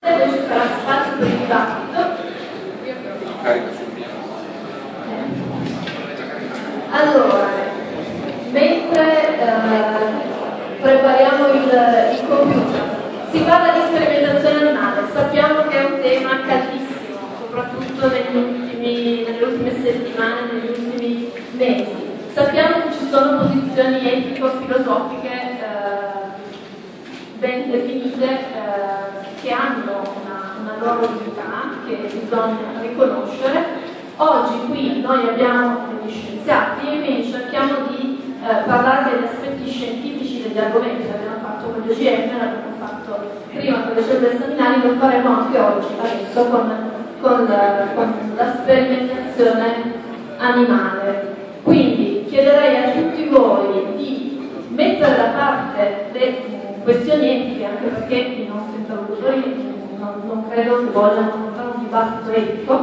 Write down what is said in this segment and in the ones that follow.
Poi ci sarà spazio per il dibattito. Allora, mentre prepariamo il computer, si parla di sperimentazione animale. Sappiamo che è un tema caldissimo, soprattutto nelle ultime settimane, negli ultimi mesi. Sappiamo che ci sono posizioni etico-filosofiche ben definite che hanno una loro unità che bisogna riconoscere. Oggi qui noi abbiamo degli scienziati e quindi cerchiamo di parlare degli aspetti scientifici degli argomenti. L'abbiamo fatto con gli OGM, l'abbiamo fatto prima con le cellule staminali, lo faremo anche oggi, adesso con la sperimentazione animale. Quindi chiederei a tutti voi di mettere da parte le questioni etiche, anche perché i nostri interlocutori non credo che vogliano fare un dibattito etico,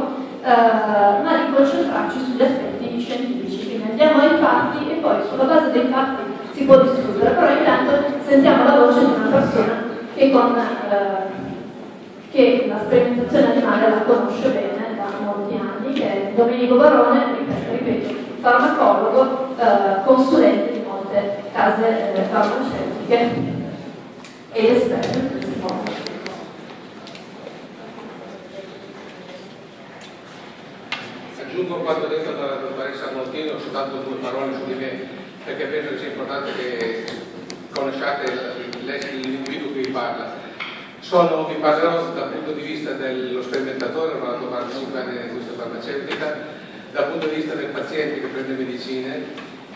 ma di concentrarci sugli aspetti scientifici. Quindi andiamo ai fatti e poi sulla base dei fatti si può discutere, però intanto sentiamo la voce di una persona che la sperimentazione animale la conosce bene da molti anni, che è Domenico Barone, ripeto, farmacologo, consulente di molte case farmaceutiche e esperto in questo mondo. Aggiungo quanto detto dalla dottoressa Montino, soltanto due parole su di me, perché penso che sia importante che conosciate l'individuo che vi parla. Vi parlerò dal punto di vista dello sperimentatore, ho lavorato 45 anni nell'industria farmaceutica, dal punto di vista del paziente che prende medicine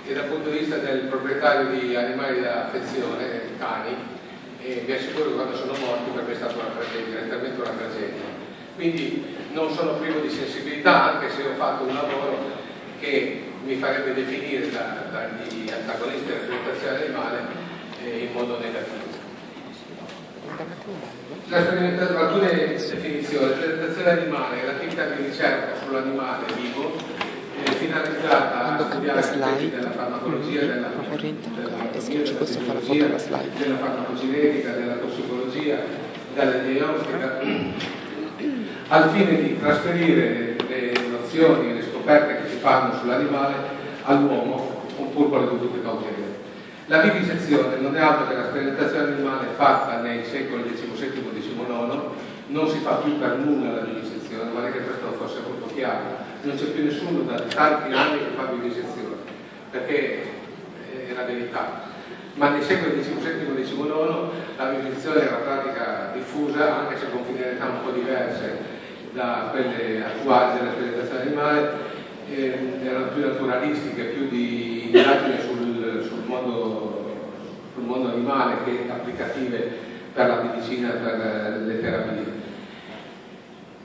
e dal punto di vista del proprietario di animali da affezione, cani, e vi assicuro che quando sono morti per me è stata una tragedia, letteralmente una tragedia. Quindi non sono privo di sensibilità, anche se ho fatto un lavoro che mi farebbe definire dagli antagonisti della sperimentazione animale in modo negativo. Alcune definizioni: la sperimentazione animale è l'attività di ricerca sull'animale vivo finalizzata a studiare gli effetti della farmacologia, della farmacogenetica, della tossicologia, della diagnostica, al fine di trasferire le nozioni e le scoperte che si fanno sull'animale all'uomo, pur con le dovute cautele. La vivisezione non è altro che la sperimentazione animale fatta nei secoli XVII e XIX, non si fa più per nulla la vivisezione, vorrei che questo fosse molto chiaro, non c'è più nessuno da tanti anni che fa vivisezione, perché è la verità. Ma nei secoli XVII e XIX la vivisezione era una pratica diffusa, anche se con finalità un po' diverse da quelle attuali della sperimentazione animale, erano più naturalistiche, più di indagine sul mondo animale che applicative per la medicina, per le terapie.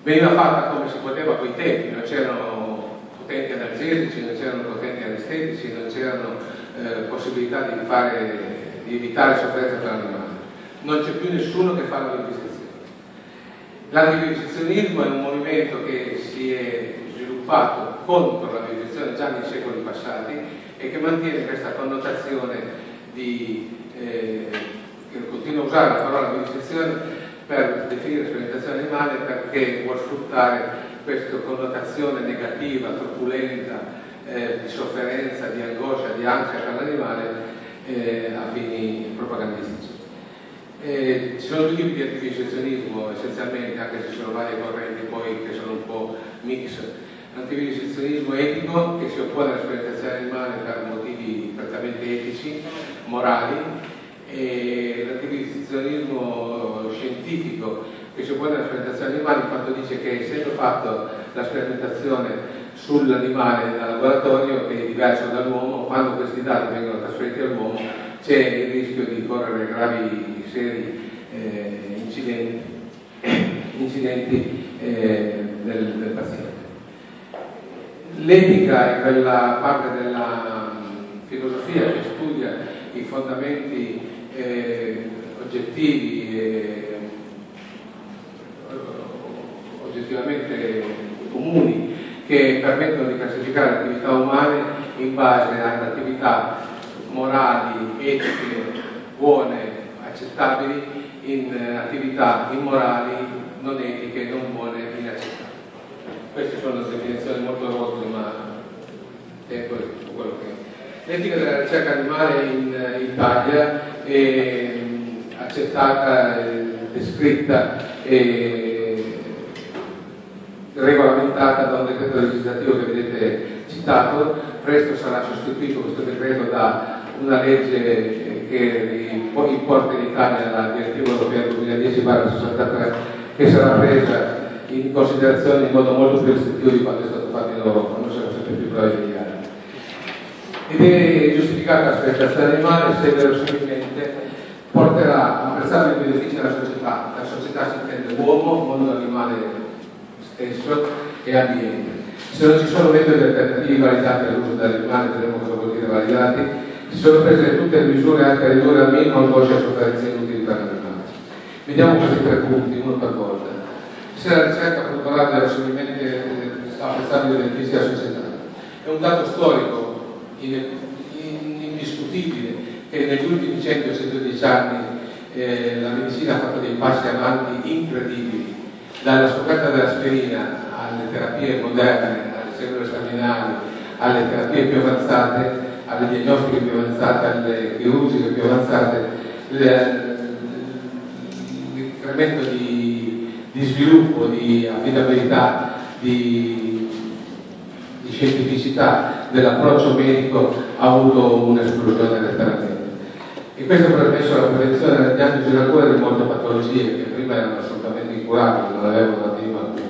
Veniva fatta come si poteva a quei tempi, non c'erano potenti analgesici, non c'erano potenti anestetici, non c'erano possibilità di evitare sofferenza per l'animale. Non c'è più nessuno che fa la vivisezione. L'antivivisezionismo è un movimento che si è sviluppato contro la vivisezione già nei secoli passati e che mantiene questa connotazione che continua a usare la parola vivisezione per definire sperimentazione animale, perché vuol sfruttare questa connotazione negativa, truculenta, di sofferenza, di angoscia, di ansia per l'animale a fini propagandistici. Ci sono due tipi di antivivisezionismo essenzialmente, anche se ci sono varie correnti poi che sono un po' mix. L'antivivisezionismo etico, che si oppone alla sperimentazione animale per motivi prettamente etici, morali, e l'antivivisezionismo scientifico, che si oppone alla sperimentazione animale in quanto dice che, essendo fatto la sperimentazione sull'animale dal laboratorio, che è diverso dall'uomo, quando questi dati vengono trasferiti all'uomo c'è il rischio di correre gravi, seri incidenti del paziente. L'etica è quella parte della filosofia che studia i fondamenti oggettivi e oggettivamente comuni che permettono di classificare le attività umane in base alle attività morali, etiche, buone, accettabili, in attività immorali non etiche, non buone, inaccettabili. Queste sono definizioni molto rotte, ma è tutto quello che è. L'etica della ricerca animale in Italia è accettata, descritta e regolamentata da un decreto legislativo che vedete citato. Presto sarà sostituito questo decreto da una legge che importa in Italia la direttiva europea 2010/63, che sarà presa in considerazione in modo molto più restrittivo di quanto è stato fatto in Europa. Noi siamo sempre più bravi degli altri. Ed è giustificata la sperimentazione animale se verosimilmente porterà apprezzabili benefici alla società. La società si intende uomo, mondo animale stesso e ambiente. Se non ci sono metodi alternativi validati all'uso dell'animale, vedremo cosa vuol dire validati, si sono prese tutte le misure anche a ridurre al minimo il costo di sofferenze inutili per l'animale. Vediamo questi 3 punti, uno per volta. Se la ricerca produrrà verosimilmente apprezzabili benefici alla società. È un dato storico indiscutibile che negli ultimi 110 anni la medicina ha fatto dei passi avanti incredibili, dalla scoperta dell'aspirina alle terapie moderne, alle cellule staminali, alle terapie più avanzate, alle diagnostiche più avanzate, alle chirurgiche più avanzate. L'incremento di sviluppo, di affidabilità, di scientificità dell'approccio medico ha avuto un'esplosione letteralmente. E questo ha permesso la prevenzione, la diagnosi e la cura di molte patologie che prima erano assolutamente incurabili, non avevano la minima cura.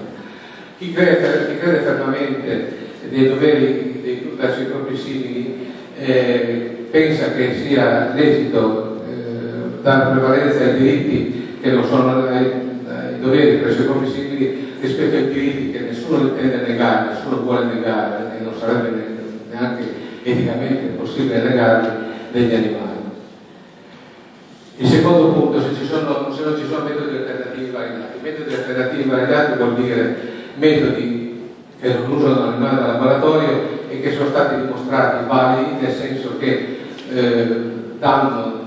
Chi crede fermamente nei doveri verso i propri simili pensa che sia lecito dare prevalenza ai diritti che non sono ai doveri verso i propri simili rispetto ai diritti che nessuno intende negare, nessuno vuole negare e non sarebbe neanche eticamente possibile negarli degli animali. Il secondo punto, se non ci sono metodi alternativi validati. Metodi alternativi validati vuol dire metodi che non usano l'animale da laboratorio e che sono stati dimostrati validi, nel senso che danno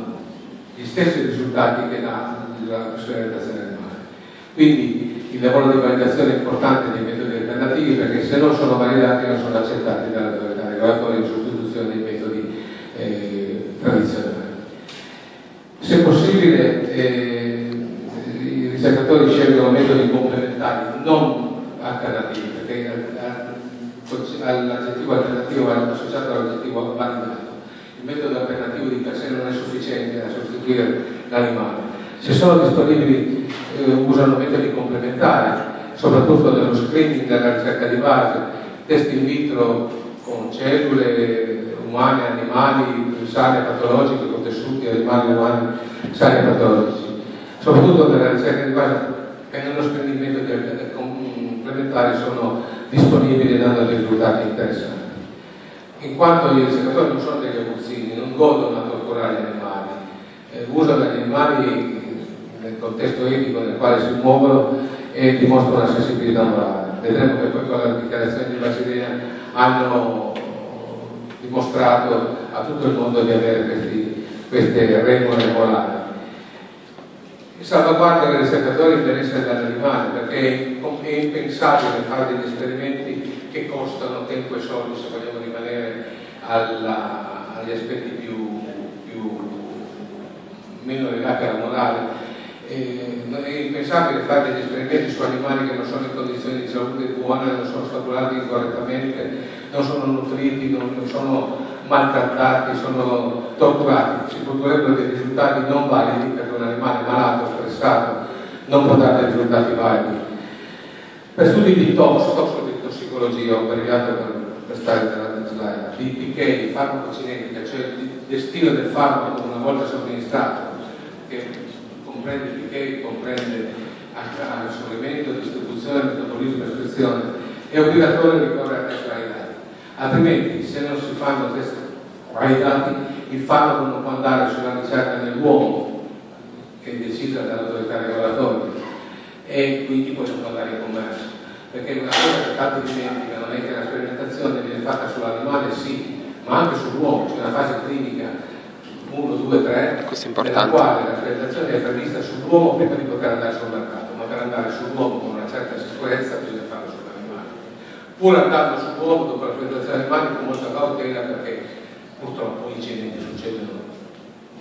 gli stessi risultati che dà la sperimentazione animale. Quindi il lavoro di validazione è importante dei metodi alternativi, perché se non sono validati non sono accettati dalle autorità regolatorie in sostituzione dei metodi tradizionali. Se possibile i ricercatori scelgono metodi complementari, non alternativi, perché all'aggettivo alternativo va associato all'aggettivo validato. Il metodo alternativo di per sé non è sufficiente a sostituire l'animale. Se sono disponibili usano metodi complementari, soprattutto nello screening della ricerca di base, test in vitro con cellule umane, animali, sane patologiche, con tessuti animali umani, sani patologici. Soprattutto nella ricerca di base e nello screening metodi complementari sono disponibili e danno dei risultati interessanti. In quanto i ricercatori non sono degli aguzzini, non godono a torturare gli animali, usano gli animali nel contesto etico nel quale si muovono e dimostrano una sensibilità morale. Vedremo che poi con la dichiarazione di Basilea hanno dimostrato a tutto il mondo di avere queste regole morali. Il salvaguardia dei ricercatori interessa dall'animale, perché è impensabile fare degli esperimenti che costano tempo e soldi se vogliamo rimanere agli aspetti meno legati alla morale. Non è impensabile fare degli esperimenti su animali che non sono in condizioni di salute buona, non sono staturati correttamente, non sono nutriti, non sono maltrattati, sono torturati. Si produrrebbero dei risultati non validi, perché un animale malato, stressato, non può dare dei risultati validi. Per studi di tossicologia, ho abbreviato per stare nella slide, di PK, farmacocinetica, cioè il destino del farmaco una volta somministrato, che comprende il PK, comprende assorbimento, distribuzione, metabolismo e escrezione, è obbligatorio ricorrere a test validati. Altrimenti, se non si fanno test validati, il farmaco non può andare sulla ricerca nell'uomo, che è decisa dall'autorità regolatoria, e quindi poi non può andare in commercio. Perché una cosa che tanti dimenticano è che la sperimentazione viene fatta sull'animale, sì, ma anche sull'uomo, c'è una fase clinica 1, 2, 3, nella quale la sperimentazione è prevista sull'uomo prima di poter andare sul mercato, ma per andare sull'uomo con una certa sicurezza, bisogna farlo sull'animale. Pur andando sull'uomo dopo la sperimentazione animale con molta cautela, perché purtroppo gli incidenti succedono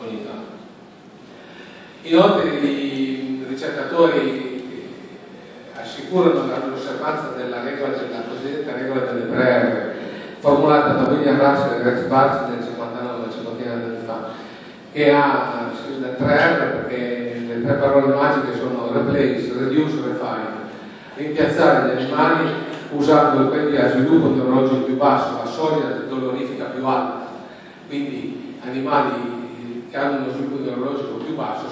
ogni tanto. Inoltre i ricercatori assicurano l'osservanza della regola, della cosiddetta regola delle 3R, formulata da William Russell e Rex Bartz nel 59, una cinquantina di anni fa, che ha le 3R perché le tre parole magiche sono replace, reduce, refine. Rimpiazzare gli animali usando quelli a sviluppo neurologico più basso, a soglia dolorifica più alta. Quindi animali che hanno uno sviluppo neurologico più basso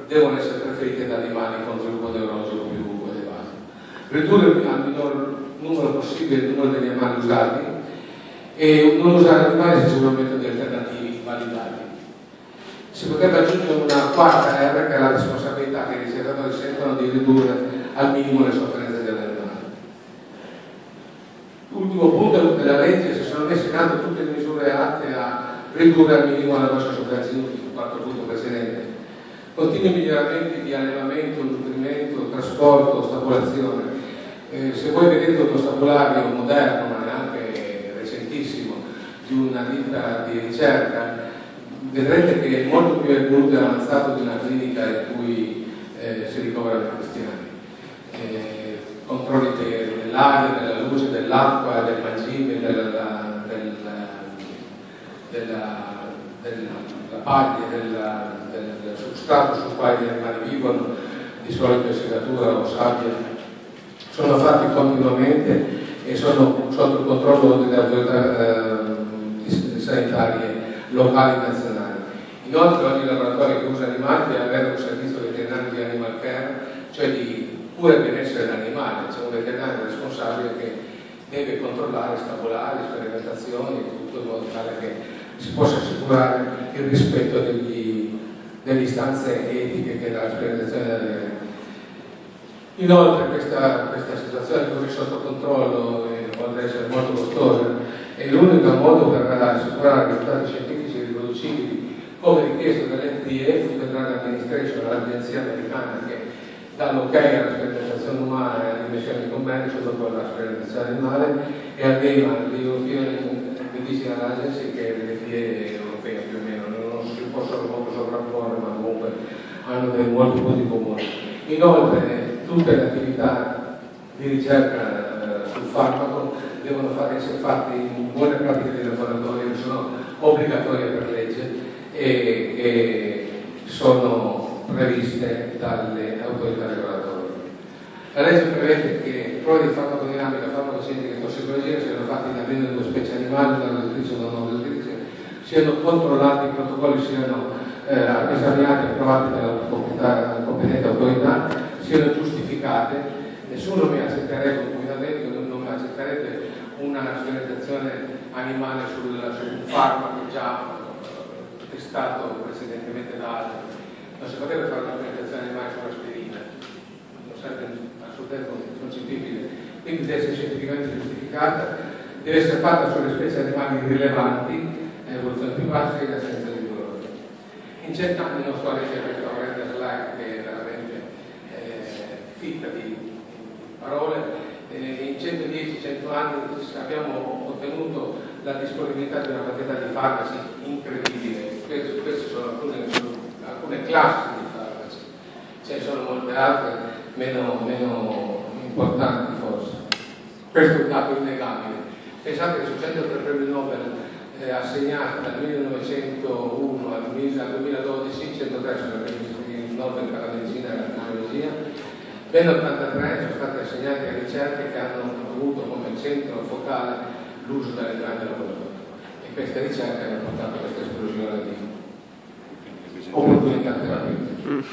devono essere preferiti da animali con sviluppo neurologico più elevato. Ridurre al minor numero possibile il numero degli animali usati e non usare animali senza un metodi alternativi validati. Si potrebbe aggiungere una quarta R, che è la responsabilità che i ricercatori sentono di ridurre al minimo le sofferenze degli animali. L'ultimo punto della legge: si sono messe in atto tutte le misure atte a ridurre al minimo la nostra sofferenza inutile, il quarto punto precedente. Continui miglioramenti di allevamento, nutrimento, trasporto, stabulazione. Se voi vedete uno stabulario moderno, ma neanche recentissimo, di una ditta di ricerca, vedrete che è molto più evoluto e avanzato di una clinica in cui si ricoverano i cristiani. Controlli dell'aria, della luce, dell'acqua, del mangime, della paglia, del substrato sul quale gli animali vivono, di solito segatura o sabbia, sono fatti continuamente e sono sotto il controllo delle autorità sanitarie locali e nazionali. Inoltre ogni laboratorio che usa animali deve avere un servizio veterinario di animal care, cioè di cura e benessere dell'animale. C'è un veterinario responsabile che deve controllare stabulari, sperimentazioni, tutto in modo tale che si possa assicurare il rispetto delle istanze etiche che la sperimentazione deve avere. Inoltre questa situazione così sotto controllo potrebbe essere molto costosa, è l'unico modo per assicurare risultati scientifici riproducibili come richiesto dall'FDA, Food and Drug Administration, l'agenzia americana che dà l'ok alla sperimentazione umana e all'investione di commercio dopo la sperimentazione animale, e all'EMA, l'European Medicinal Agency, che è l'FDA europea più o meno, non si possono proprio sovrapporre, ma comunque hanno molti punti comuni. Inoltre tutte le attività di ricerca sul farmaco devono essere fatte in buone pratiche di laboratorio, che sono obbligatorie per legge e sono previste dalle autorità regolatorie. La legge prevede che prove di farmacodinamica, farmacocientica e tossicologia siano fatte in almeno 2 specie animali, una nutrizione o non nutrizione, siano controllati, i protocolli siano esaminati e approvati dalla competente autorità, siano giustificate. Nessuno mi accetterebbe, come da medico, non mi accetterebbe una sperimentazione animale su un farmaco già testato precedentemente da altri. Non si potrebbe fare una sperimentazione animale sull'aspirina, non sarebbe assolutamente concepibile. Quindi deve essere scientificamente giustificata, deve essere fatta sulle specie animali rilevanti, evoluzione più bassa e l'assenza di dolore. In 100 anni non sto a leggere questa orrenda slide che è veramente fitta di parole. In 110-100 anni abbiamo ottenuto la disponibilità di una quantità di farmaci incredibile. Queste sono alcune classi di farmaci, ce ne sono molte altre meno importanti forse. Questo è un dato innegabile. Pensate che su 103 premi Nobel assegnati dal 1901 al 2012, 103 sono i Nobel per la medicina e la tecnologia, ben 83 sono stati assegnati a ricerche che hanno avuto come centro focale l'uso delle grandi laboratori, e queste ricerche hanno portato a questa esplosione di opportunità terapeutiche.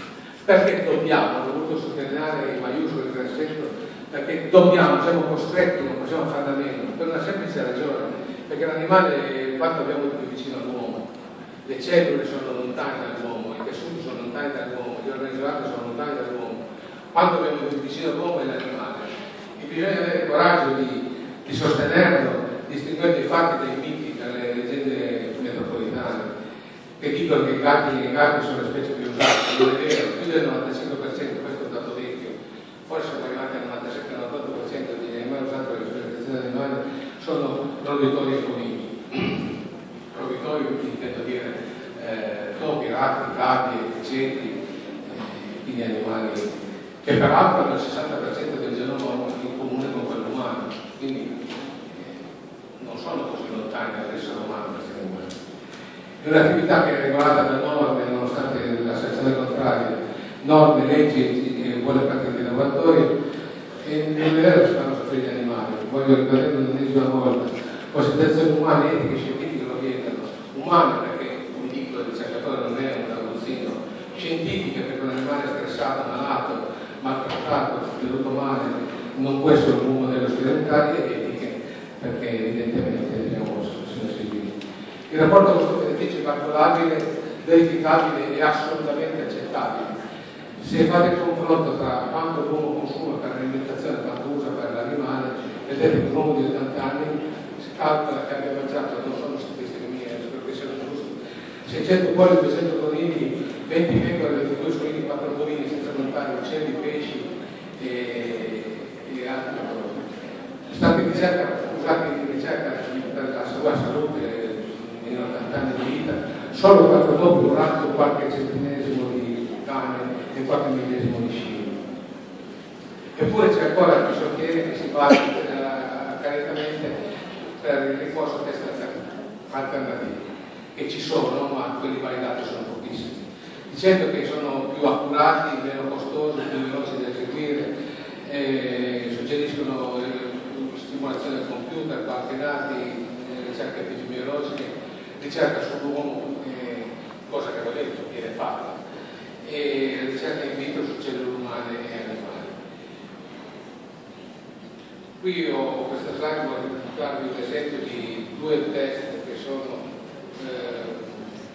Perché dobbiamo, ho voluto sottolineare in maiuscolo il versetto, perché siamo costretti, non possiamo farne a meno, per una semplice ragione, perché l'animale, quanto abbiamo di più vicino all'uomo, le cellule sono lontane dall'uomo, i tessuti sono lontani dall'uomo, gli organizzati sono lontani dall'uomo, quanto abbiamo più vicino all'uomo è l'animale, e bisogna avere il coraggio di sostenerlo, distinguendo i fatti dai miti, dalle leggende metropolitane che dicono che i gatti sono le specie più usate. Non è vero, più del 95%, questo è un dato vero. roditori e conigli. Roditori intendo dire topi, ratti, capi, ceti, quindi animali che peraltro hanno il 60% del genoma in comune con quello umano, quindi non sono così lontani dall'essere umano questi animali. È un'attività che è regolata da norme, nonostante la sezione contraria, norme, leggi e buone pratiche lavoratori, e non è vero che si fanno soffrire gli animali. Voglio ribadire un'ennesima volta: considerazioni umane, etiche, scientifiche lo vietano. Umane perché, come dico, il ricercatore non è un aguzzino. Scientifiche perché un animale stressato, malato, maltrattato, venuto male, non può essere un modello sperimentale, e etiche perché evidentemente sono seguiti. Il rapporto costo-beneficio è calcolabile, verificabile e assolutamente accettabile. Se fate il confronto tra quanto l'uomo consuma per l'alimentazione e quanto usa per l'animale, vedete che un uomo di 80 anni si calcola che abbia mangiato, non sono statistiche mie, spero che siano giuste, 600 polli, 200 conigli, 20 pecore, 22 suini, 4 bovini, senza contare uccelli, pesci e altre cose. Stati usati in ricerca per la sua salute in 80 anni di vita, solo 4 topi, un ratto, qualche centesimo di cane e qualche millesimo di scimmia. Eppure c'è ancora chi sostiene che si batte caritamente per il ricorso a test alternativi, che ci sono, ma quelli validati sono pochissimi, dicendo che sono più accurati, meno costosi, più veloci da eseguire, suggeriscono stimolazione del computer, qualche dati, ricerche epidemiologiche, ricerca sull'uomo, cosa che avevo detto, viene fatta, e ricerca in vitro su cellule umane e animali. Qui ho questa slide, voglio darvi un esempio di 2 test che sono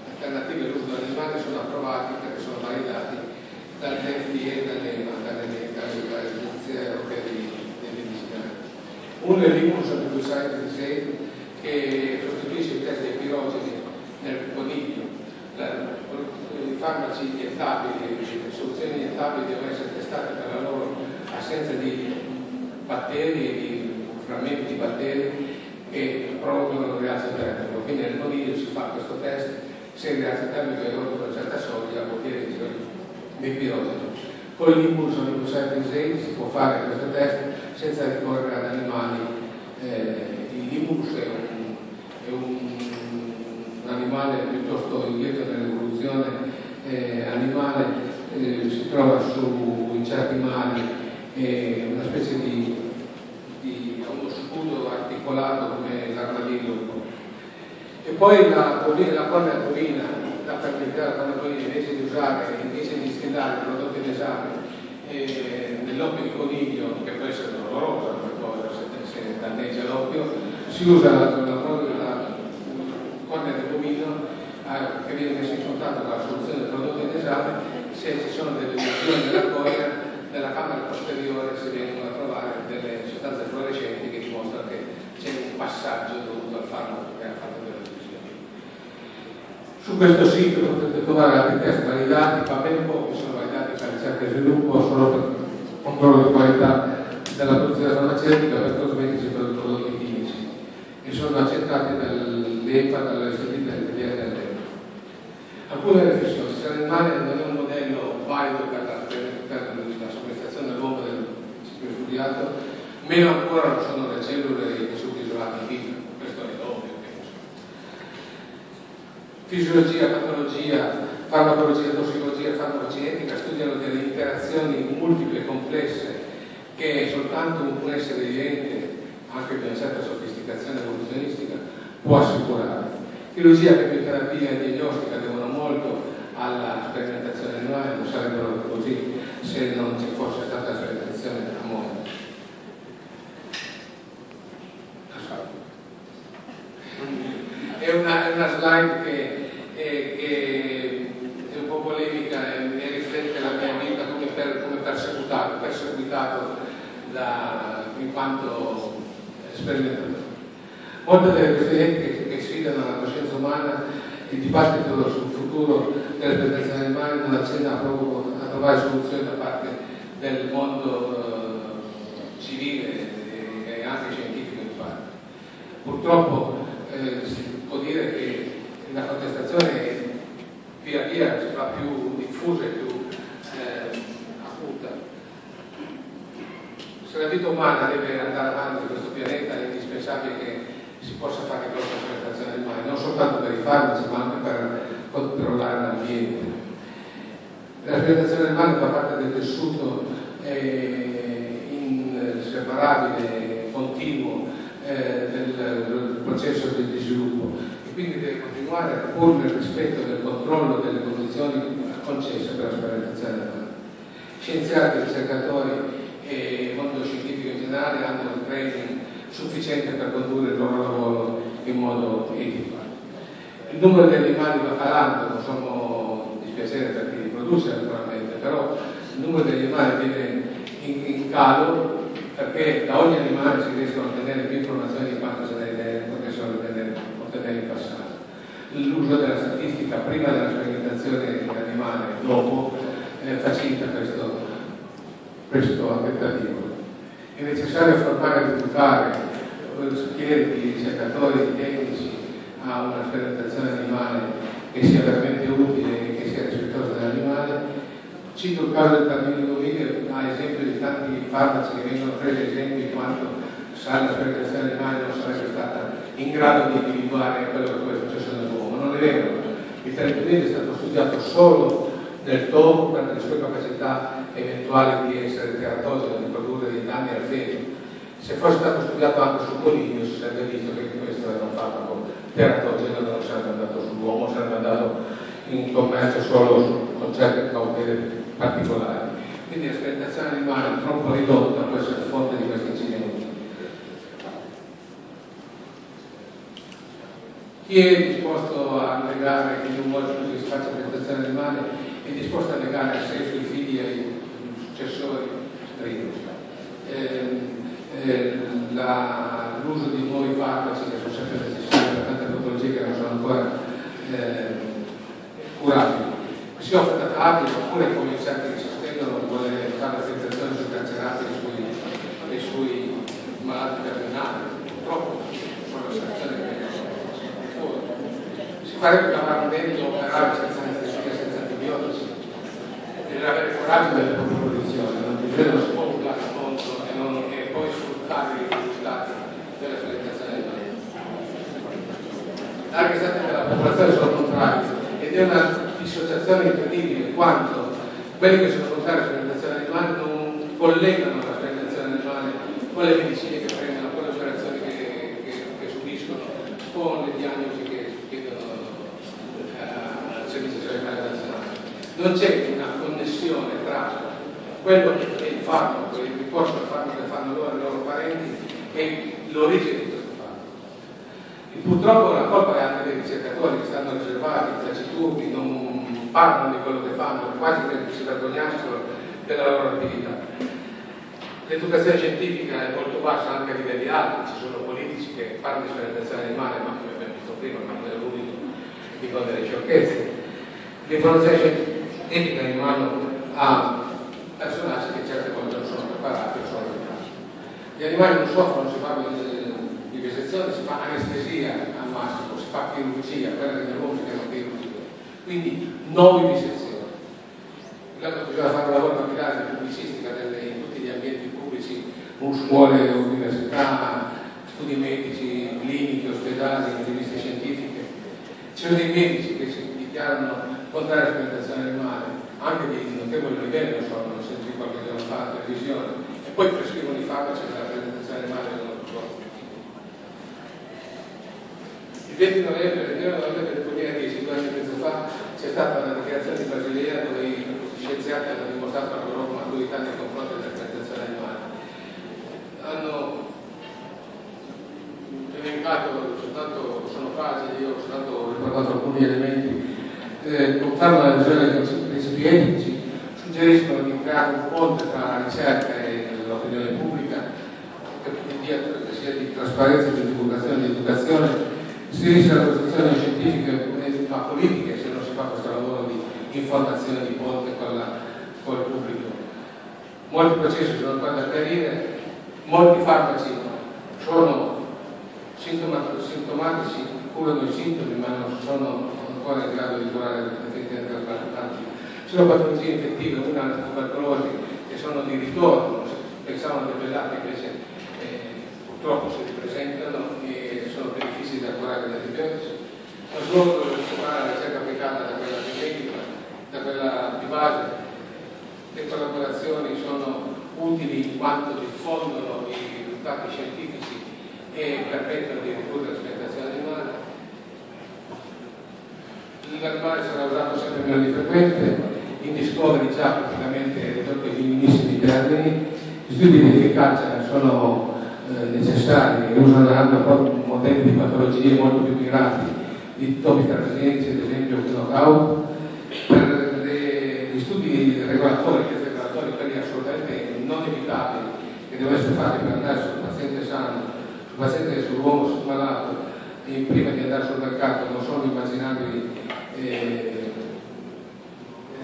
alternative all'uso dell'animale, sono approvati perché sono validati dall'FDA e dalle agenzie europee dei medicinali. Uno è l'immunoglobulin che sostituisce il test dei pirogeni nel coniglio. I farmaci iniettabili, le soluzioni iniettabili devono essere testate per la loro assenza di batteri e di frammenti di batteri che provocano il rialzo termico. Quindi nel coniglio si fa questo test, se il rialzo termico è oltre una certa soglia vuol dire che dei pirogeni. Con l'immunoglobulin si può fare questo test senza ricorrere ad animali. L'immus è un animale piuttosto indietro nell'evoluzione animale, si trova in certi mari, una specie di uno scudo articolato come l'armadillo. E poi la cornea bovina, la fertilità della cornea bovina, invece di schedare il prodotto in esame nell'occhio di coniglio, che può essere dolorosa come cosa se danneggia l'occhio, si usa la cornea del bovino che viene messa in contatto con la soluzione del prodotto in esame. Se ci sono delle lesioni della cornea, nella camera posteriore si vengono a trovare delle sostanze fluorescenti che dimostrano che c'è un passaggio dovuto al farmaco che ha fatto delle lesioni. Su questo sito potete trovare altri test validati, ma ben pochi sono validati per ricerca e sviluppo, solo per controllo di qualità della produzione farmaceutica, per cosmetici e per prodotti chimici, e sono accettati dall'EPA, dall'OSD e dall'EPA. Alcune riflessioni: se l'animale non è un modello valido per la somministrazione dell'uomo del ciclo studiato, meno ancora non sono le cellule e i tessuti isolati in vita. Questo è ovvio, penso. Fisiologia, patologia, farmacologia, tossicologia e farmacocinetica studiano delle interazioni multiple e complesse che soltanto un essere vivente, anche di una certa sofisticazione evoluzionistica, può assicurare. Chirurgia, chemioterapia e diagnostica devono molto alla sperimentazione animale, non sarebbero così se non ci fosse stata la sperimentazione a mondo. È una slide che è un po' polemica e riflette la mia vita come perseguitato in quanto sperimentatore. Molte delle questioni che sfidano la coscienza umana, il dibattito sul futuro delle sperimentazioni animali non accenna a trovare soluzioni da parte del mondo civile e anche scientifico in parte. Purtroppo si può dire che la contestazione via via si fa più diffusa e più acuta. Se la vita umana deve andare avanti su questo pianeta è indispensabile che si possa fare questa sperimentazione animale, non soltanto per i farmaci ma anche per controllare l'ambiente. La sperimentazione animale fa parte del tessuto inseparabile, continuo del processo di sviluppo e quindi deve continuare pur nel rispetto del controllo delle condizioni concesse per la sperimentazione animale. Scienziati, ricercatori e il mondo scientifico in generale hanno il training sufficiente per condurre il loro lavoro in modo etico. Il numero di animali va calando, non sono dispiacere per chi li produce naturalmente, però il numero di animali viene in calo perché da ogni animale si riescono a ottenere più informazioni di quanto se ne potessero ottenere in passato. L'uso della statistica prima della sperimentazione animale e dopo facilita questo tentativo. È necessario formare e educare schiere di ricercatori e tecnici a una sperimentazione animale che sia veramente utile e che sia rispettosa dell'animale. Cito il caso del Tamino Video, a esempio di tanti farmaci che vengono presi esempio in quanto la sperimentazione animale non sarebbe stata in grado di individuare quello che poi è successo nell'uomo. Non è vero, il Tamino è stato studiato solo nel topo per le sue capacità eventuali di essere teratogeno, di produrre dei danni al feto. Se fosse stato studiato anche sul coniglio si sarebbe visto che questo era un farmaco teratogeno, non sarebbe andato sull'uomo, sarebbe andato in commercio solo con certe cautele particolari. Quindi la sperimentazione animale troppo ridotta può essere fonte di questi incidenti. Chi è disposto a negare che non vuole più che si faccia sperimentazione animale è disposto a negare accesso ai figli e ai successori stringi. L'uso di nuovi farmaci che sono sempre necessari per tante patologie che non sono ancora curabili. Si offre da tardi oppure come certi che sostengono vuole fare la sperimentazione sui carcerati e sui malati terminali. Purtroppo sono le sanzioni che si farebbe chiamare un dentro operare senza anestesia, senza antibiotici. Bisogna avere coraggio delle proprie posizioni, non bisogna scoprire contro e poi sfruttare i risultati della sperimentazione animale. Anche se la popolazione sono contrari ed è una dissociazione incredibile quanto quelli che sono contrari alla sperimentazione animale non collegano la sperimentazione animale con le medicine che prendono, con le operazioni che subiscono, con le diagnosi che chiedono al Servizio Sanitario Nazionale. Non c'è una connessione tra quello che è il farmaco, il ricorso al farmaco che fanno loro e i loro parenti e l'origine di questo farmaco. E purtroppo la colpa è anche dei ricercatori che stanno riservati, taciturni, non parlano di quello che fanno, quasi che si vergognassero della loro attività. L'educazione scientifica è molto bassa anche a livelli alti, ci sono politici che parlano di sperimentazione animale, ma come abbiamo visto prima, non è l'unico che dicono delle sciocchezze. L'informazione scientifica è in mano a personaggi che certe volte non sono preparati o sono preparati. Gli animali non soffrono, si fa di vivisezione, si fa anestesia al massimo, si fa chirurgia, quella dell'uomo si chiama chirurgia. Quindi non vivisezione. Bisogna fare un lavoro capillare pubblicistica in tutti gli ambienti pubblici, scuole, università, studi medici, cliniche, ospedali, riviste scientifiche. Ci sono dei medici che si dichiarano contrari alla sperimentazione animale, anche di notevole livello, sono sentiti qualche giorno fa alla televisione, e poi prescrivono i farmaci della sperimentazione animale del loro corpo. Il 20 novembre del 2010, 2 anni e mezzo fa, c'è stata una dichiarazione di Basilea dove i scienziati hanno dimostrato la loro maturità nei confronti della sperimentazione animale. Hanno elencato soltanto, sono frasi, io ho soltanto ricordato alcuni elementi, portando alla visione dei principi etici, suggeriscono di creare un ponte tra la ricerca e l'opinione pubblica, che sia di trasparenza, di divulgazione, di educazione, si rischia la costruzione scientifica ma politica se non si fa questo lavoro di informazione, di ponte con il pubblico. Molti processi sono ancora da chiarire, molti farmaci sono asintomatici curano i sintomi ma non sono ancora in grado di curare effettivamente la malattia. Ci sono patologie infettive, una la tubercolosi, che sono di ritorno, pensavano delle pelate, invece purtroppo si ripresentano e sono più difficili da curare dagli antibiotici. Lo svolgo la ricerca applicata da quella genetica, da quella di base. Le collaborazioni sono utili in quanto diffondono i risultati scientifici e permettono di ridurre la sperimentazione animale. L'animale sarà usato sempre meno di frequente, in Discovery già praticamente ridotto in minimissimi termini. Gli studi di efficacia sono necessari e usano modelli di patologie molto più mirati, di topi trasgenici, ad esempio knockout. Per gli studi regolatori, per gli assolutamente non evitabili, che devono essere fatti per andare sul paziente sano, sul paziente sull'uomo malato, e prima di andare sul mercato non sono immaginabili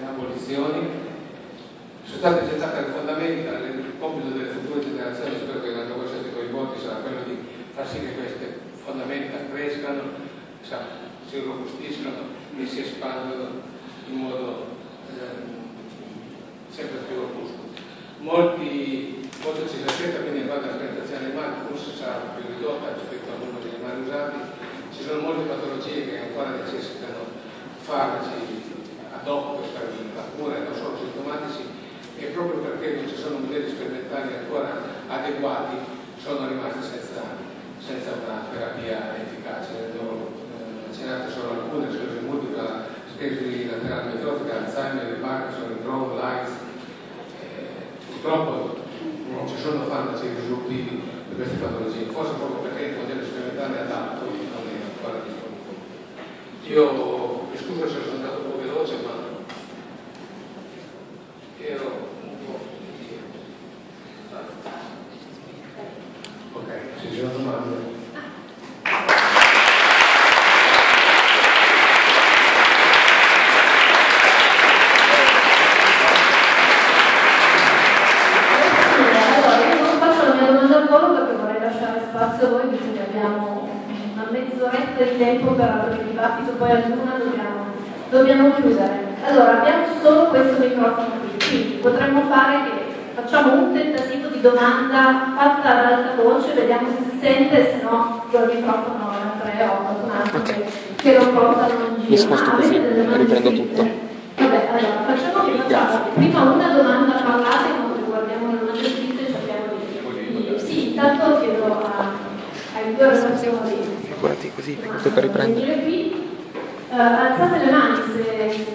abolizioni. Sono state gettate le fondamenta, il compito delle future generazioni, spero che anche voi siate coinvolti, sarà quello di far sì che queste fondamenta crescano, si robustiscano e si espandano in modo sempre più robusto. Molto ci si aspetta quindi in quanto alla sperimentazione animale, forse sarà più ridotta rispetto al numero di animali usati. Ci sono molte patologie che ancora necessitano farmaci ad hoc per la cura e non solo sintomatici, e proprio perché non ci sono modelli sperimentali ancora adeguati sono rimasti senza una terapia efficace. Ne ho accennate solo alcune: sclerosi multipla, sclerosi laterale amiotrofica, Alzheimer, Parkinson, il Crohn, l'AIDS. Purtroppo non ci sono farmaci risolutivi per queste patologie, forse proprio perché il modello sperimentale adatto non è ancora disponibile. Io mi scuso se sono andato un po' veloce, ma ero un po' indietro. Ok, se ci sono domande. Spazio a voi, visto che abbiamo una mezz'oretta di tempo per aprire il dibattito, poi a luna dobbiamo chiudere. Allora, abbiamo solo questo microfono qui, quindi potremmo fare che facciamo un tentativo di domanda fatta ad alta voce, vediamo se si sente, se no col microfono a 3 o qualcun altro che lo portano in giro. Mi sposto così, riprendo tutto. Vabbè, allora, facciamo prima una domanda parlata, in modo che guardiamo le domande scritte e cerchiamo di... Sì, intanto chiedo ai due relazioni. Figurati così, tocca riprendere. Qui, alzate le mani se...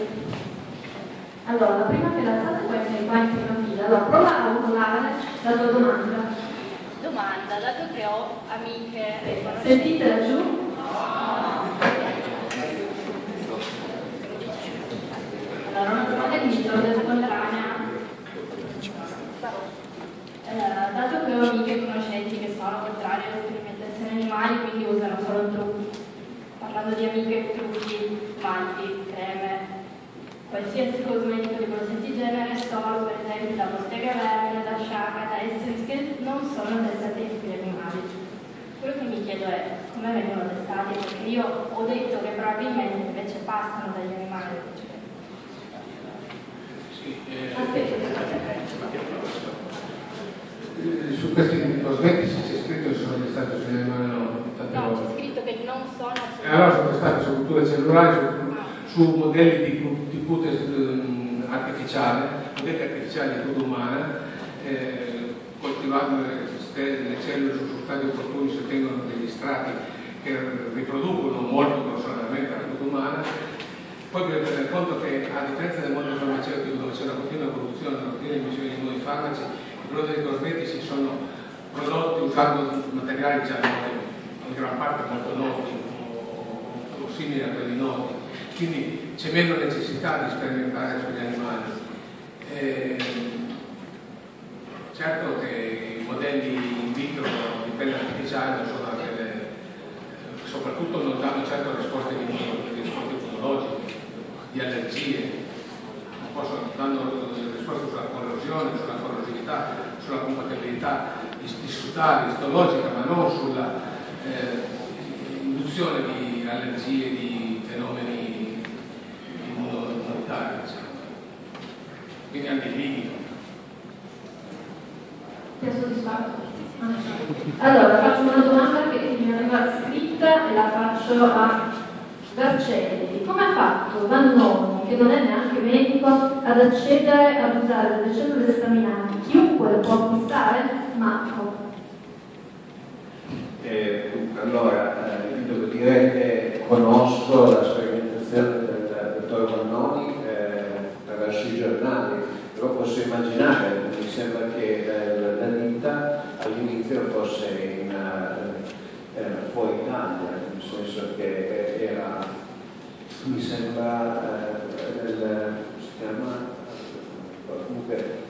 Allora, la prima che l'alzate poi sei qua in prima fila. Allora, prova a urlare la tua domanda. Domanda, dato che ho amiche... Sentite laggiù? Allora, una domanda che mi trovo contemporanea. Dato che ho amiche e conoscenti che sono contrarie alle sperimentazioni animali, quindi usano solo trucchi, parlando di amiche, trucchi, smalti, creme, qualsiasi cosmetico di qualsiasi genere, solo per esempio da Bottega Veneta, da Sciacca, da Essence, che non sono testati sugli animali. Quello che mi chiedo è come vengono testati, perché io ho detto che probabilmente invece passano dagli animali. Su questi cosmetici c'è scritto che sono testati sugli animali, no? No, c'è scritto che non sono allora sono testati su culture cellulari, su modelli di cute artificiale, modelli artificiali di cute umana, coltivando le cellule su sostanze opportune, si ottengono degli strati che riproducono molto grossolanamente la cute umana. Poi bisogna tenere conto che, a differenza del mondo farmaceutico, dove c'è una continua produzione, una continua emissione di nuovi farmaci, i prodotti cosmetici sono prodotti usando materiali già noti, in gran parte molto noti o simili a quelli noti, quindi c'è meno necessità di sperimentare sugli animali. Certo che i modelli in vitro di pelle artificiale non sono anche soprattutto non danno certo risposte immunologiche, di allergie, danno risposte sulla corrosione, sulla corrosività, sulla compatibilità istutale, istologica, ma non sulla diffusione di allergie, di fenomeni immunitari, quindi anche lì. Ti ha soddisfatto? Allora, faccio una domanda che mi arriva scritta e la faccio a Vercelli. Come ha fatto Vannoni, che non è neanche medico, ad accedere ad usare delle cellule staminali? Chiunque le può acquistare? Marco. Allora, devo dire che conosco la sperimentazione del dottor Vannoni attraverso i giornali, però posso immaginare, mi sembra che la ditta all'inizio fosse fuori Italia, nel senso che era, mi sembra, si chiama, comunque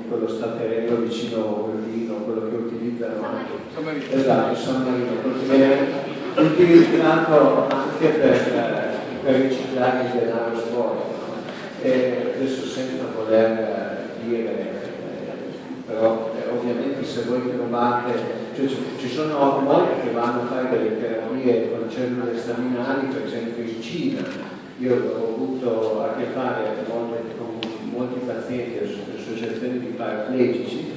quello staterello vicino a Urbino, quello che utilizzano anche, esatto, San Marino, perché è utilizzato anche per riciclare il denaro sporco, no? E adesso senza voler dire, però ovviamente se voi trovate, cioè, ci sono molti che vanno a fare delle terapie con cellule staminali, per esempio in Cina. Io ho avuto a che fare con molti pazienti e associazioni di paraplegici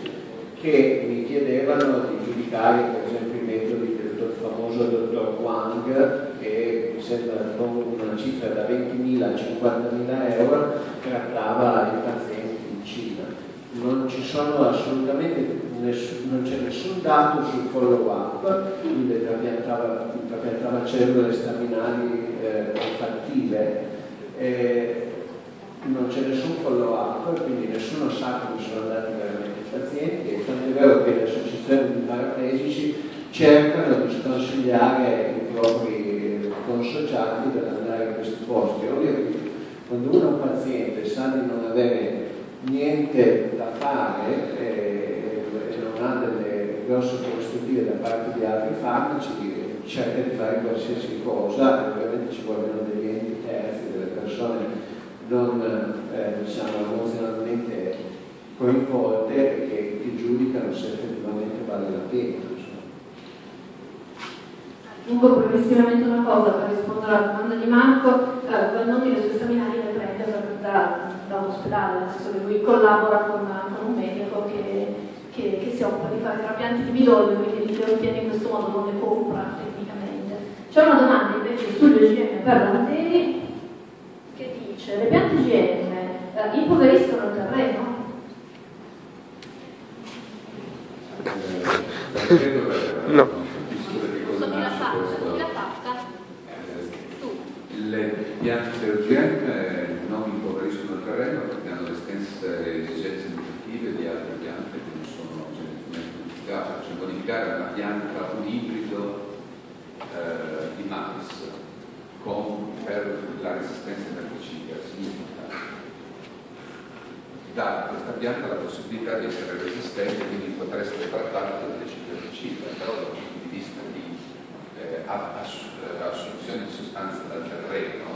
che mi chiedevano di giudicare per esempio i metodi del famoso dottor Wang, che mi sembra con una cifra da 20.000 a 50.000 euro trattava i pazienti in Cina. Non ci sono assolutamente non c'è nessun dato sul follow up, quindi trapiantava cellule staminali fattive, non c'è nessun follow up, quindi nessuno sa come sono andati veramente i pazienti, e tanto è vero che le associazioni di paraplegici cercano di sconsigliare i propri consociati per andare in questi posti. È ovvio che quando uno è un paziente sa di non avere niente da fare e non ha delle grosse prospettive da parte di altri farmaci, cerca di fare qualsiasi cosa, ovviamente ci vogliono degli enti terzi, delle persone non diciamo emozionalmente coinvolte che giudicano se effettivamente vale la pena. Aggiungo progressivamente una cosa per rispondere alla domanda di Marco. Vannoni le sue staminali le prende da un ospedale, nel senso che lui collabora con un medico che si occupa di fare trapianti di midollo, quindi le ottiene in questo modo, non le compra tecnicamente. C'è una domanda invece sugli OGM per Lanteri che dice: le piante OGM impoveriscono il terreno? No. Le piante OGM non impoveriscono il terreno perché hanno le stesse esigenze nutritive di altre piante che non sono geneticamente modificate. Cioè modificare una pianta, un ibrido di mais per la resistenza erbicida significa dare a questa pianta la possibilità di essere resistente, quindi poter essere trattata da herbicida, però dal punto di vista di assunzione di sostanze dal terreno,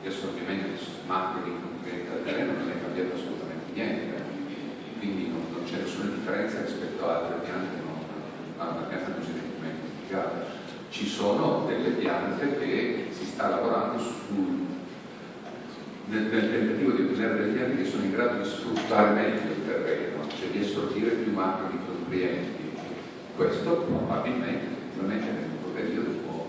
di assorbimento di macro di nutrienti dal terreno, non è cambiato assolutamente niente, quindi non c'è nessuna differenza rispetto a altre piante, a una pianta non geneticamente modificata. Ci sono delle piante che si sta lavorando nel tentativo di ottenere delle piante che sono in grado di sfruttare meglio il terreno, cioè di assorbire più macro di nutrienti. Questo probabilmente nel lungo periodo può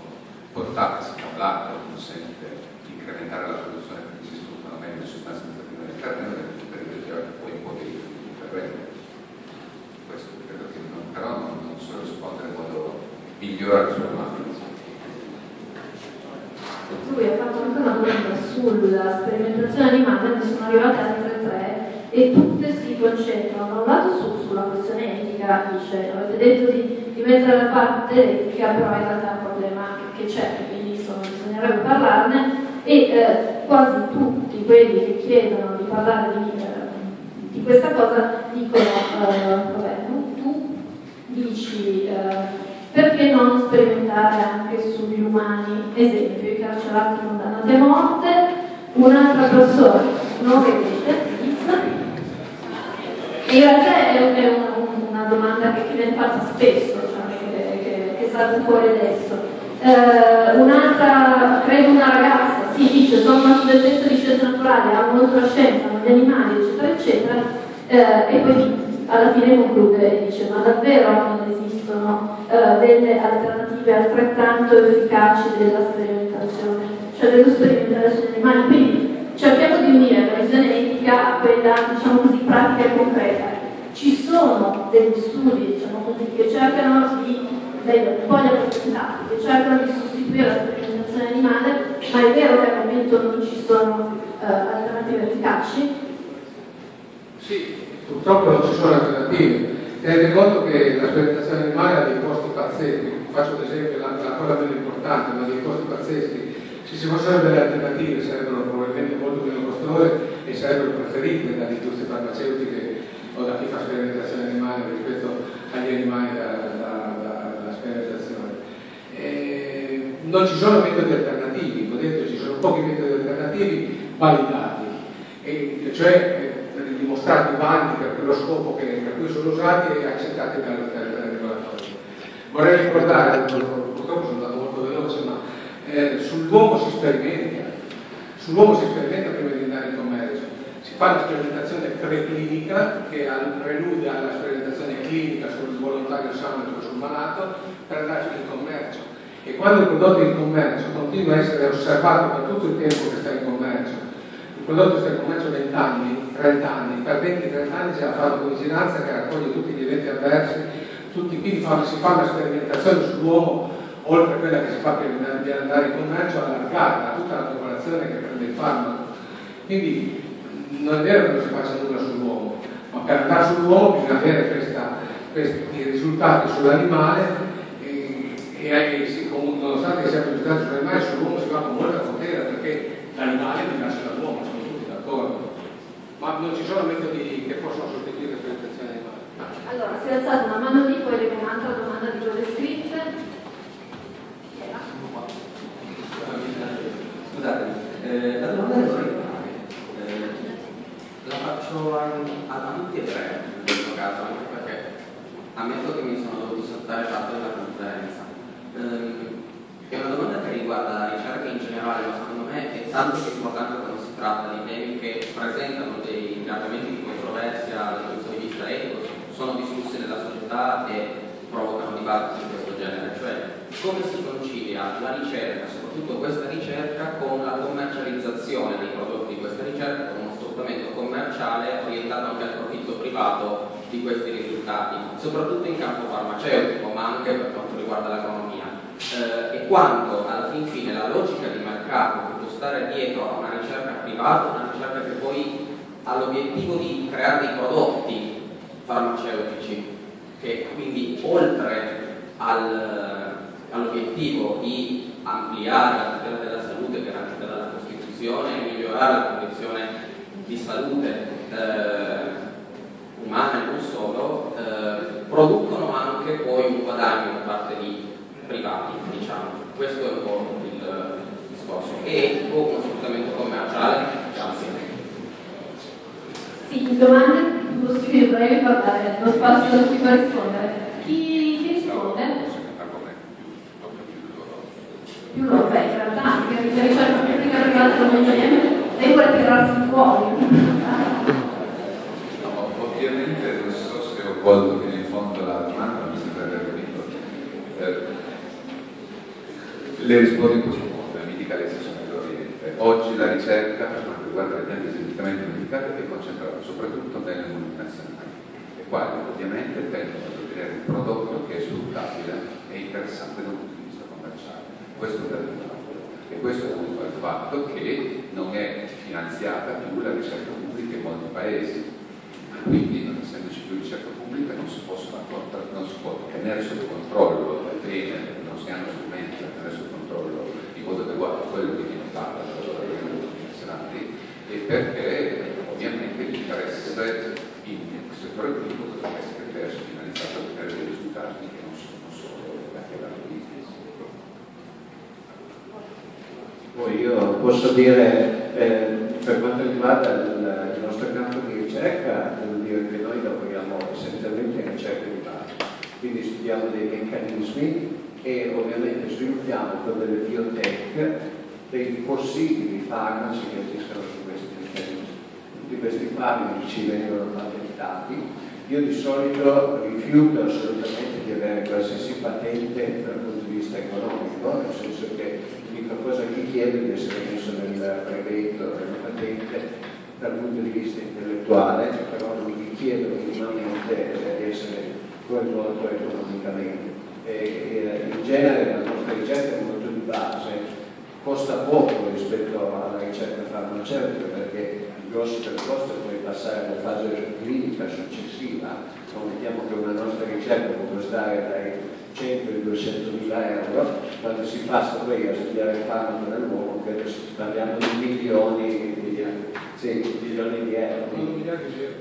portarsi da un lato, consente di incrementare la produzione perché si sfruttano meglio le sostanze nutritive del terreno, nel lungo periodo poi impoverire il terreno. Questo credo che però non so rispondere in modo migliore alla sua domanda. Lui ha fatto anche una domanda sulla sperimentazione animale, ne sono arrivate altre tre e tutte si concentrano da un lato sulla questione etica, dice avete detto di mettere da parte l'etica, però in realtà è un problema che c'è, quindi bisognerebbe parlarne, e quasi tutti quelli che chiedono di parlare di questa cosa dicono vabbè, tu dici perché non sperimentare anche sugli umani? Esempio, i carcerati condannati a morte, un'altra persona, non vedete, in realtà è una domanda che viene fatta spesso, cioè che salta fuori adesso. Un'altra, credo una ragazza, si dice sono una studentessa di scienze naturali, amo molto la scienza, amo gli animali, eccetera, eccetera, e poi alla fine conclude e dice: ma davvero non esistono delle alternative altrettanto efficaci della sperimentazione, cioè dello sperimentare sugli animali? Quindi cerchiamo di unire la visione etica a quella, diciamo così, pratica e concreta. Ci sono degli studi, diciamo così, che cercano di, un po' li ho presentati, che cercano di sostituire la sperimentazione animale, ma è vero che al momento non ci sono alternative efficaci? Sì, purtroppo non ci sono alternative. Tenete conto che la sperimentazione animale ha dei costi pazzeschi. Faccio ad esempio la cosa meno importante, ma dei costi pazzeschi. Se ci fossero delle alternative sarebbero probabilmente molto meno costose e sarebbero preferite dalle industrie farmaceutiche o da chi fa sperimentazione animale rispetto agli animali da sperimentazione. Non ci sono metodi alternativi, ho detto ci sono pochi metodi alternativi validati, cioè dimostrati validi per quello scopo per cui sono usati e accettati dal regolatore. Vorrei ricordare, purtroppo sono andato molto veloce, ma sull'uomo si sperimenta prima di andare in commercio. Si fa la sperimentazione preclinica che prelude alla sperimentazione clinica sul volontario sano e sul malato per andare in commercio. E quando il prodotto è in commercio continua a essere osservato per tutto il tempo che sta in commercio. Il prodotto sta in commercio 20 anni, 30 anni, per 20-30 anni c'è la farmacovigilanza che raccoglie tutti gli eventi avversi, quindi si fa una sperimentazione sull'uomo, oltre a quella che si fa prima di andare in commercio, allargata a tutta la popolazione che prende il farmaco. Quindi non è vero che non si faccia nulla sull'uomo, ma per andare sull'uomo bisogna avere questi risultati sull'animale e nonostante siano risultati sull'animale, sull'uomo si va con molta cautela perché l'animale è diverso dall'uomo, sono tutti d'accordo. Ma non ci sono metodi che possono sostituire la sperimentazione animale. Allora, si è alzata una mano lì, poi leggo un'altra domanda di quelle scritte. Scusate, la domanda è orientale. La faccio a tutti e tre in questo caso, anche perché ammetto che mi sono dovuto saltare parte della conferenza. È una domanda che riguarda la ricerca in generale, ma secondo me è tanto più importante quando si tratta di temi che presentano dei argomenti di controversia dal punto di vista etico, sono discussi nella società e provocano dibattiti di questo genere, cioè come si concilia la ricerca, soprattutto questa ricerca, con la commercializzazione dei prodotti di questa ricerca, con uno sfruttamento commerciale orientato anche al profitto privato di questi risultati, soprattutto in campo farmaceutico, ma anche per quanto riguarda l'economia. E quanto alla fin fine la logica di mercato che può stare dietro a una ricerca privata, una ricerca che poi ha l'obiettivo di creare dei prodotti farmaceutici, che quindi oltre all'obiettivo di ampliare la tutela della salute garantita dalla Costituzione e migliorare la condizione di salute umana e non solo, producono anche poi un guadagno da parte di privati, diciamo. Questo è un po' il discorso. E uno sfruttamento commerciale, grazie. Sì, domande possibili, vorrei ricordare lo spazio da cui per rispondere. Chi risponde? Più loro, beh, in realtà anche la ricerca pubblica privata come lei vuole tirarsi fuori. No, ovviamente non so se ho colto fino in fondo la domanda, mi sembra aver capito. Le rispondo in questo modo, mi dica lei se sono esauriente. Oggi la ricerca per quanto riguarda le piante geneticamente modificate è concentrata soprattutto nelle multinazionali, le quali ovviamente tendono ad ottenere un prodotto che è sfruttabile e interessante dal punto di vista commerciale. Questo per un lato. E questo è dovuto al fatto che non è finanziata più la ricerca pubblica in molti paesi. Quindi, non essendoci più ricerca pubblica, non si può tenere sotto controllo le pene, non si hanno strumenti per tenere sotto controllo in modo adeguato quello che viene fatto dalla lavorazione multinazionali, e perché ovviamente l'interesse in settore pubblico deve essere finalizzato a ottenere dei risultati che non sono solo legati alla business. Poi io posso dire, per quanto riguarda il nostro campo di ricerca, devo dire che noi lavoriamo essenzialmente in ricerca di base, quindi studiamo dei meccanismi e ovviamente sviluppiamo con delle biotech dei possibili farmaci che agiscono su questi meccanismi. Tutti questi farmaci vengono patentati. Io di solito rifiuto assolutamente di avere qualsiasi patente dal punto di vista economico, nel senso che l'unica cosa che chiedo è di essere messo nel brevetto, nella patente, dal punto di vista intellettuale, però non vi chiedo minimamente di essere coinvolto economicamente. In genere la nostra ricerca è molto di base, costa poco rispetto alla ricerca farmaceutica, perché il grosso del costo è poi passare alla fase clinica successiva. Mettiamo che una nostra ricerca può costare dai 100 ai 200 mila euro, quando si passa poi a studiare il farmaco nell'uomo, credo parliamo di milioni di euro.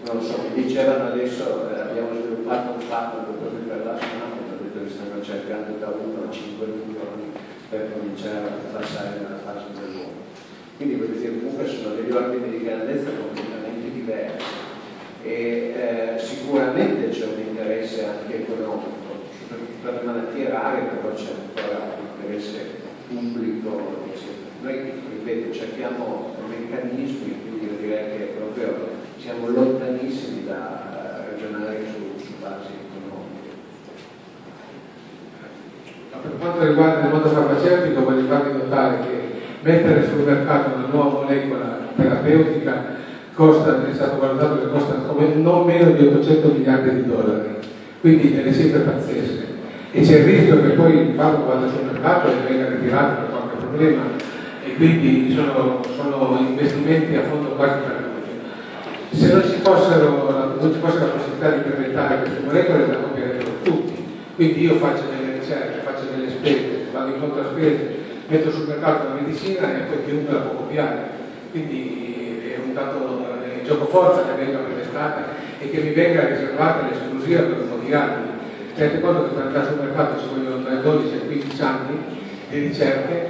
Non so, mi dicevano adesso abbiamo sviluppato un farmaco proprio per la SNAP, ho detto che stanno cercando da 1 a 5 milioni per cominciare a passare nella fase dell'uomo. Quindi voglio dire, comunque sono degli ordini di grandezza completamente diversi e sicuramente c'è un interesse anche economico, soprattutto per le malattie rare, però c'è ancora un interesse pubblico, eccetera. Noi, ripeto, cerchiamo meccanismi, quindi io direi che proprio siamo lontanissimi da ragionare su basi economiche. Per quanto riguarda il mondo farmaceutico, voglio farvi notare che mettere sul mercato una nuova molecola terapeutica è stato valutato che costa come non meno di 800 miliardi di dollari, quindi delle cifre pazzesche, e c'è il rischio che poi il farmaco vada sul mercato e venga ritirato per qualche problema, e quindi sono investimenti a fondo quasi perduti. Se non ci fosse la possibilità di implementare queste molecole, la copierebbero tutti. Quindi io faccio delle ricerche, faccio delle spese, vado incontro a spese, metto sul mercato una medicina e poi chiunque la può copiare. Quindi è un dato gioco forza che venga presentata e che mi venga riservata l'esclusiva per un po' di anni. Tenete conto che per andare sul mercato ci vogliono tra i 12 e i 15 anni di ricerche,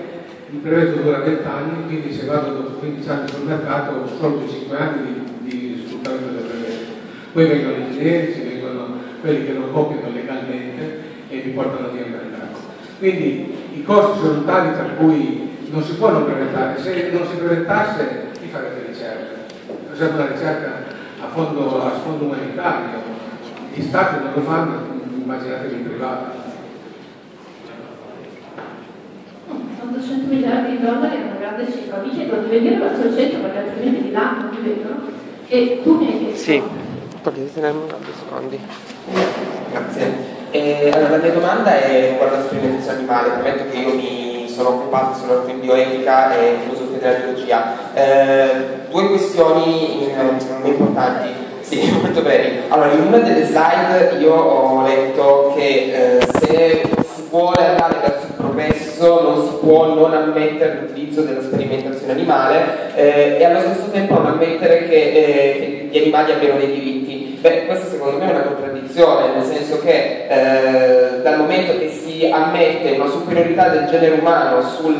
il brevetto dura 20 anni, quindi se vado dopo 15 anni sul mercato ho solo 5 anni di sfruttamento del brevetto. Poi vengono i generici, vengono quelli che lo copiano legalmente e vi portano via il mercato. Quindi i costi sono tali per cui non si può non brevettare. Se non si brevettasse, chi farebbe ricerca? Facciamo una ricerca a sfondo umanitario. Gli stati non lo fanno, immaginatevi in privato. Sono 200 miliardi di dollari, è una grande cifra. Mi chiedo di venire verso il centro perché altrimenti di là non mi vedono. E tu mi hai chiesto. Sì, potete tenermi un attimo, secondi. Grazie. Allora, la mia domanda è riguardo alla sperimentazione animale. Premetto che io mi sono occupato soprattutto in bioetica e filosofia della biologia. Due questioni importanti, sì, molto brevi. Allora, in una delle slide io ho letto che se si vuole andare verso il progresso non si può non ammettere l'utilizzo della sperimentazione animale e allo stesso tempo non ammettere che gli animali abbiano dei diritti. Beh, questa secondo me è una contraddizione, nel senso che dal momento che si ammette una superiorità del genere umano sul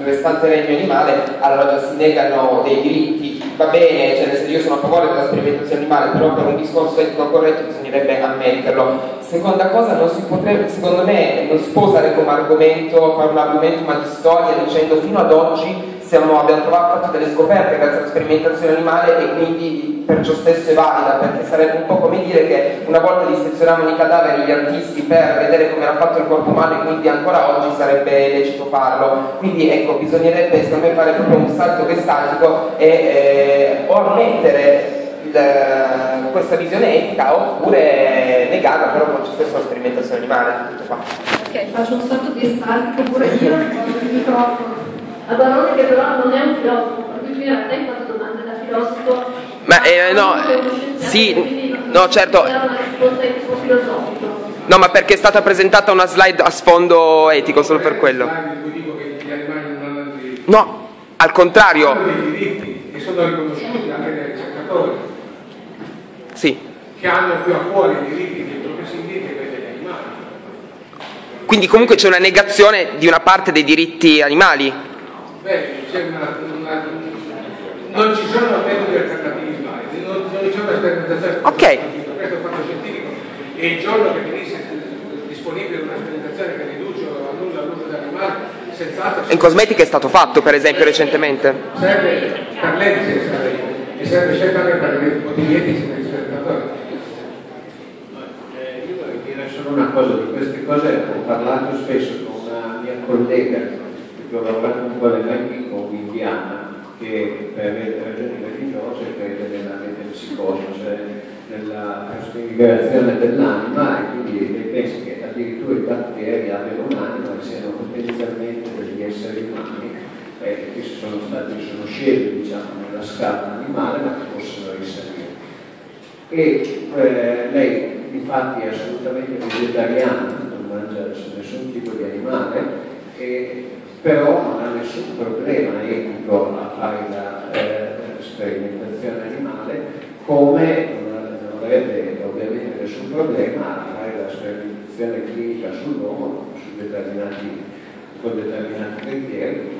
restante regno animale, allora già si negano dei diritti. Va bene, cioè nel senso, io sono a favore della sperimentazione animale, però per un discorso etico corretto bisognerebbe ammetterlo. Seconda cosa, non si potrebbe, secondo me, non si può usare come argomento, fare un argomento di storia dicendo fino ad oggi abbiamo fatto delle scoperte grazie alla sperimentazione animale e quindi per ciò stesso è valida, perché sarebbe un po' come dire che una volta dissezionavano i cadaveri gli artisti per vedere come era fatto il corpo umano e quindi ancora oggi sarebbe lecito farlo. Quindi ecco, bisognerebbe secondo me fare proprio un salto gestatico e o ammettere questa visione etica oppure negarla, però con stesso la sperimentazione animale. Tutto qua. Ok, faccio un salto gestatico pure io con il microfono. A Barone che però non è un filosofo, perché lui in realtà hai fatto domande da filosofo. Ma no, sì, no, certo. Era una risposta di tipo filosofico. No, ma perché è stata presentata una slide a sfondo etico, solo per quello. No, al contrario. Hanno dei diritti che sono riconosciuti anche dai ricercatori. Sì. Che hanno più a cuore i diritti dei professionisti che quelli degli animali. Quindi comunque c'è una negazione di una parte dei diritti animali. Beh, non ci sono metodi alternativi, non c'è una sperimentazione. Ok. Questo è un fatto scientifico. E il giorno che venisse disponibile una sperimentazione sperimentazioni che riducono o annullano l'uso dell'animale, senz'altro... In cosmetica è stato fatto, per esempio, recentemente. Serve per legge, e serve certamente per i motivi etici degli spettatori. Io vorrei dire solo una cosa, di queste cose ho parlato spesso con una mia collega, perché ho lavorato un po' nell'anche con Viviana, che per ragioni religiose crede nella metempsicosi, cioè nella trasfigurazione dell'anima, e quindi lei pensa che addirittura i batteri abbiano un'anima e siano potenzialmente degli esseri umani, che sono scelti, diciamo, nella scala animale, ma che possono risalire. E lei infatti è assolutamente vegetariana, non mangia nessun tipo di animale, però non ha nessun problema etico a fare la sperimentazione animale, come non avrebbe ovviamente nessun problema a fare la sperimentazione clinica sull'uomo con determinati criteri,